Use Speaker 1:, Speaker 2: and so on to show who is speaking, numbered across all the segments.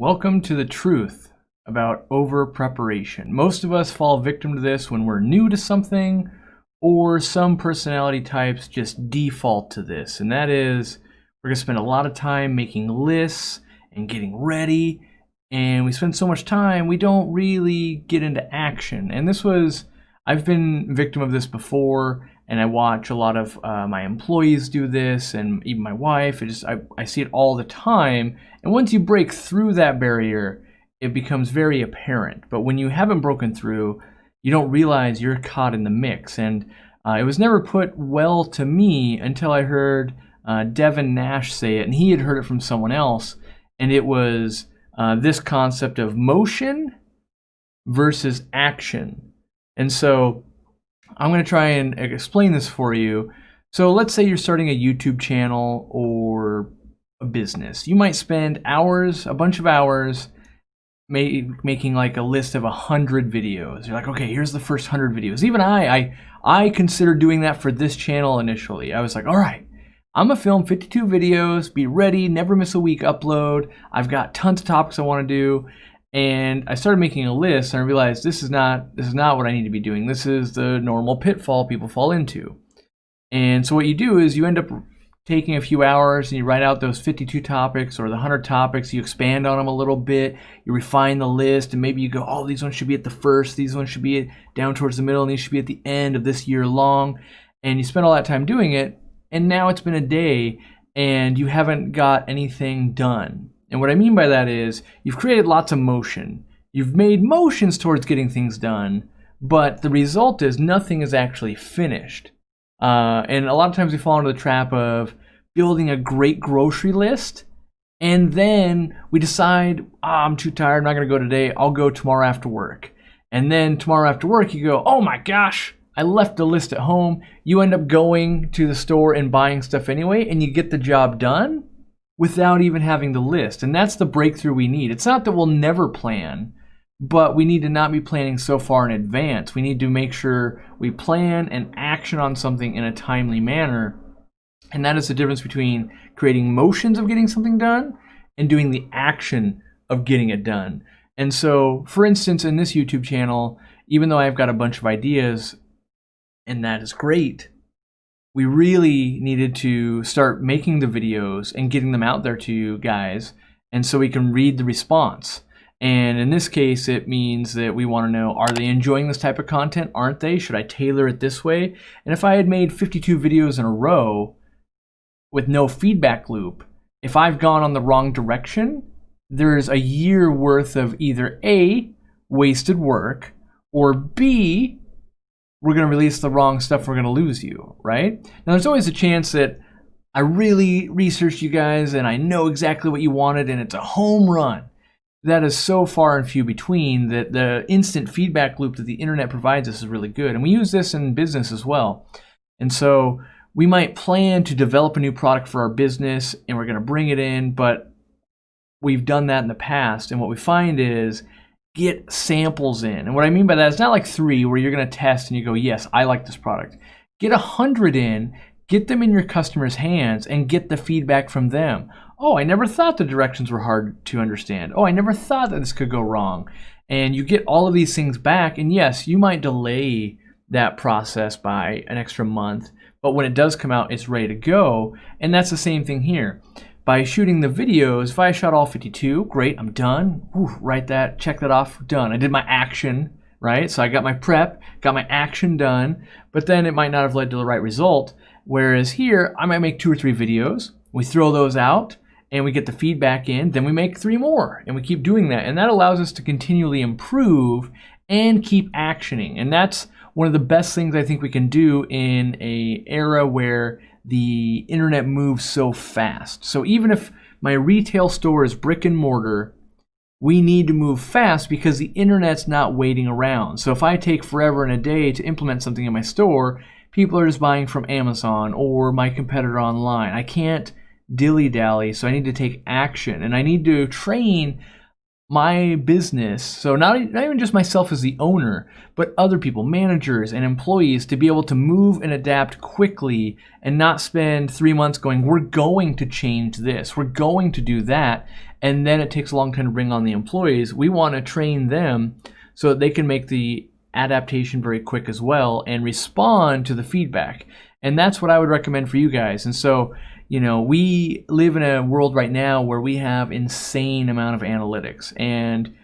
Speaker 1: Welcome to the truth about over preparation. Most of us fall victim to this when we're new to something, or some personality types just default to this, and that is we're going to spend a lot of time making lists and getting ready, and we spend so much time we don't really get into action. And I've been victim of this before, and I watch a lot of my employees do this, and even my wife. I see it all the time. And once you break through that barrier, it becomes very apparent. But when you haven't broken through, you don't realize you're caught in the mix. And it was never put well to me until I heard Devin Nash say it, and he had heard it from someone else. And it was this concept of motion versus action. And so I'm going to try and explain this for you. So let's say you're starting a YouTube channel or a business. You might spend hours, a bunch of hours, making like a list of 100 videos. You're like, okay, here's the first 100 videos. Even I considered doing that for this channel initially. I was like, all right, I'm gonna film 52 videos, be ready, never miss a week upload. I've got tons of topics I want to do. And I started making a list, and I realized this is not what I need to be doing. This is the normal pitfall people fall into. And so what you do is you end up taking a few hours and you write out those 52 topics or the 100 topics. You expand on them a little bit. You refine the list, and maybe you go, oh, these ones should be at the first. These ones should be down towards the middle, and these should be at the end of this year long. And you spend all that time doing it, and now it's been a day, and you haven't got anything done. And what I mean by that is you've created lots of motion. You've made motions towards getting things done, but the result is nothing is actually finished. And a lot of times we fall into the trap of building a great grocery list, and then we decide, I'm too tired, I'm not going to go today, I'll go tomorrow after work. And then tomorrow after work you go, oh my gosh, I left the list at home. You end up going to the store and buying stuff anyway, and you get the job done without even having the list. And that's the breakthrough we need. It's not that we'll never plan, but we need to not be planning so far in advance. We need to make sure we plan and action on something in a timely manner. And that is the difference between creating motions of getting something done and doing the action of getting it done. And so, for instance, in this YouTube channel, even though I've got a bunch of ideas, and that is great, we really needed to start making the videos and getting them out there to you guys, and so we can read the response. And in this case, it means that we want to know, are they enjoying this type of content? Aren't they? Should I tailor it this way? And if I had made 52 videos in a row with no feedback loop, if I've gone on the wrong direction, there's a year worth of either A, wasted work, or B, we're going to release the wrong stuff, we're going to lose you, right? Now, there's always a chance that I really researched you guys and I know exactly what you wanted and it's a home run. That is so far and few between that the instant feedback loop that the internet provides us is really good. And we use this in business as well. And so we might plan to develop a new product for our business and we're going to bring it in, but we've done that in the past. And what we find is get samples in. And what I mean by that is not like 3 where you're going to test and you go, yes, I like this product. Get 100 in, get them in your customers' hands, and get the feedback from them. Oh, I never thought the directions were hard to understand. Oh, I never thought that this could go wrong. And you get all of these things back, and yes, you might delay that process by an extra month, but when it does come out, it's ready to go. And that's the same thing here. By shooting the videos, if I shot all 52, great, I'm done. Whew, write that, check that off, done. I did my action, right? So I got my prep, got my action done, but then it might not have led to the right result. Whereas here, I might make 2 or 3 videos, we throw those out, and we get the feedback in, then we make 3 more, and we keep doing that. And that allows us to continually improve and keep actioning. And that's one of the best things I think we can do in an era where the internet moves so fast. So even if my retail store is brick and mortar, we need to move fast because the internet's not waiting around. So if I take forever and a day to implement something in my store, people are just buying from Amazon or my competitor online. I can't dilly-dally, so I need to take action, and I need to train my business, so not even just myself as the owner, but other people, managers and employees, to be able to move and adapt quickly and not spend 3 months going, we're going to change this, we're going to do that, and then it takes a long time to bring on the employees. We want to train them so that they can make the adaptation very quick as well and respond to the feedback. And that's what I would recommend for you guys. And so, we live in a world right now where we have insane amount of analytics, and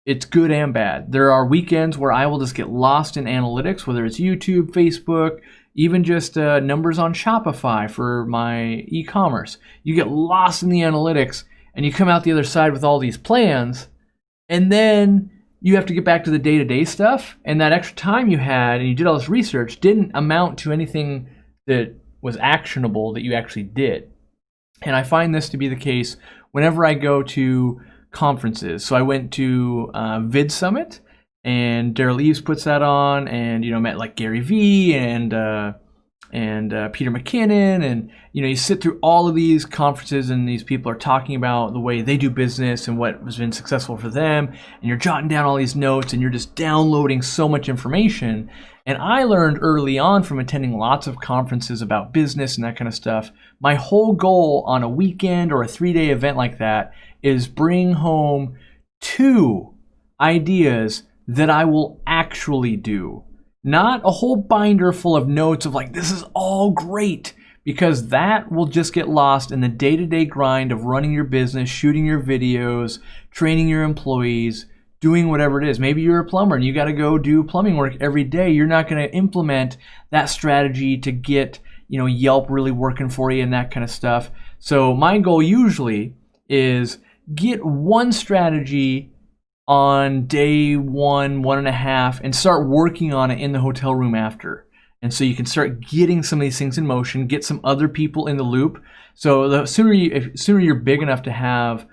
Speaker 1: it's good and bad. There are weekends where I will just get lost in analytics, whether it's YouTube, Facebook, even just numbers on Shopify for my e-commerce. You get lost in the analytics and you come out the other side with all these plans, and then you have to get back to the day-to-day stuff, and that extra time you had and you did all this research didn't amount to anything that was actionable that you actually did. And I find this to be the case whenever I go to conferences. So I went to Vid Summit, and Daryl Eves puts that on, and met like Gary Vee and Peter McKinnon, and you sit through all of these conferences, and these people are talking about the way they do business and what has been successful for them, and you're jotting down all these notes, and you're just downloading so much information. And I learned early on from attending lots of conferences about business and that kind of stuff, my whole goal on a weekend or a 3-day event like that is bring home 2 ideas that I will actually do. Not a whole binder full of notes of like, this is all great, because that will just get lost in the day-to-day grind of running your business, shooting your videos, training your employees, doing whatever it is. Maybe you're a plumber and you got to go do plumbing work every day. You're not going to implement that strategy to get, Yelp really working for you and that kind of stuff. So my goal usually is get one strategy on day 1.5, and start working on it in the hotel room after. And so you can start getting some of these things in motion, get some other people in the loop. So the sooner you're big enough to have,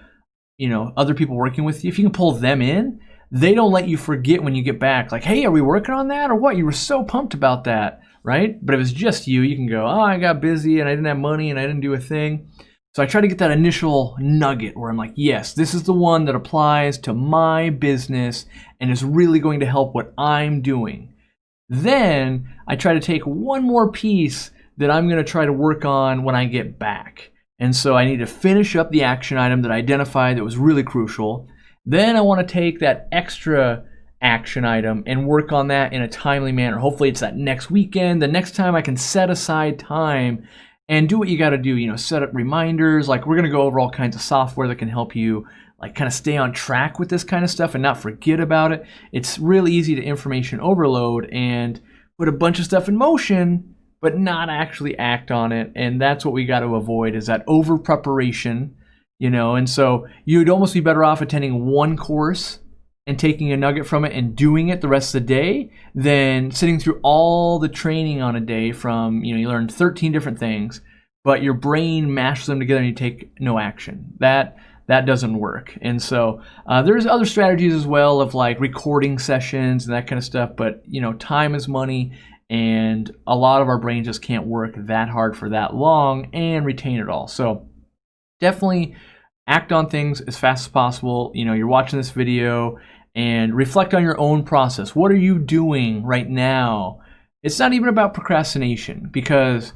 Speaker 1: other people working with you, if you can pull them in, they don't let you forget when you get back. Like, hey, are we working on that or what? You were so pumped about that, right? But if it's just you can go, oh, I got busy and I didn't have money and I didn't do a thing. So I try to get that initial nugget where I'm like, yes, this is the one that applies to my business and is really going to help what I'm doing. Then I try to take one more piece that I'm going to try to work on when I get back. And so I need to finish up the action item that I identified that was really crucial. Then I want to take that extra action item and work on that in a timely manner. Hopefully it's that next weekend, the next time I can set aside time and do what you got to do, set up reminders. Like, we're going to go over all kinds of software that can help you like kind of stay on track with this kind of stuff and not forget about it. It's really easy to information overload and put a bunch of stuff in motion, but not actually act on it. And that's what we got to avoid, is that over preparation, and so you'd almost be better off attending one course and taking a nugget from it and doing it the rest of the day than sitting through all the training on a day from, you learn 13 different things, but your brain mashes them together and you take no action. That doesn't work. And so there's other strategies as well of like recording sessions and that kind of stuff, but time is money, and a lot of our brains just can't work that hard for that long and retain it all. So definitely act on things as fast as possible. You're watching this video, and reflect on your own process. What are you doing right now? It's not even about procrastination, because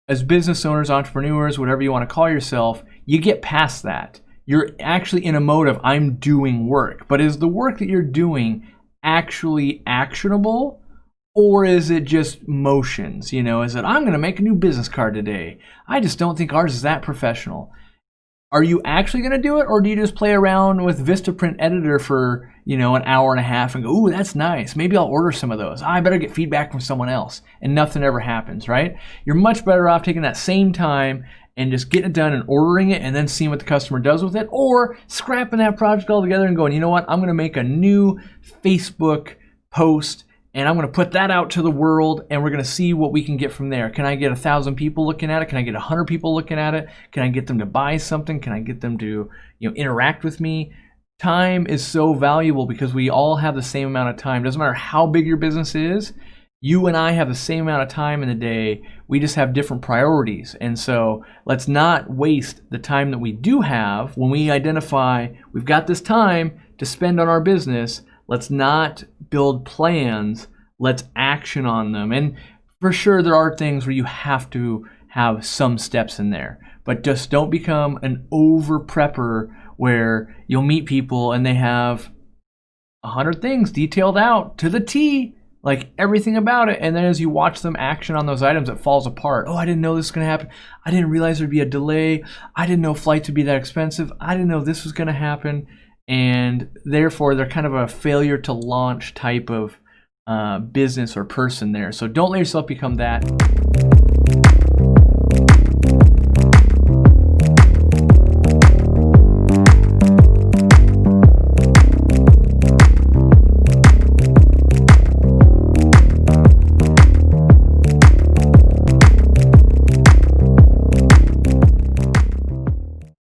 Speaker 1: as business owners, entrepreneurs, whatever you want to call yourself, you get past that. You're actually in a mode of, I'm doing work. But is the work that you're doing actually actionable? Or is it just motions? Is it, I'm going to make a new business card today. I just don't think ours is that professional. Are you actually going to do it, or do you just play around with Vistaprint Editor for, an hour and a half and go, ooh, that's nice. Maybe I'll order some of those. I better get feedback from someone else, and nothing ever happens, right? You're much better off taking that same time and just getting it done and ordering it and then seeing what the customer does with it, or scrapping that project all together and going, you know what, I'm going to make a new Facebook post and I'm going to put that out to the world, and we're going to see what we can get from there. Can I get 1,000 people looking at it? Can I get 100 people looking at it? Can I get them to buy something? Can I get them to, interact with me? Time is so valuable because we all have the same amount of time. Doesn't matter how big your business is. You and I have the same amount of time in the day. We just have different priorities. And so let's not waste the time that we do have when we identify we've got this time to spend on our business. Let's not build plans. Let's action on them. And for sure, there are things where you have to have some steps in there. But just don't become an over prepper where you'll meet people and they have 100 things detailed out to the T, like everything about it. And then as you watch them action on those items, it falls apart. Oh, I didn't know this was going to happen. I didn't realize there'd be a delay. I didn't know flights would be that expensive. I didn't know this was going to happen. And therefore, they're kind of a failure to launch type of business or person there. So don't let yourself become that.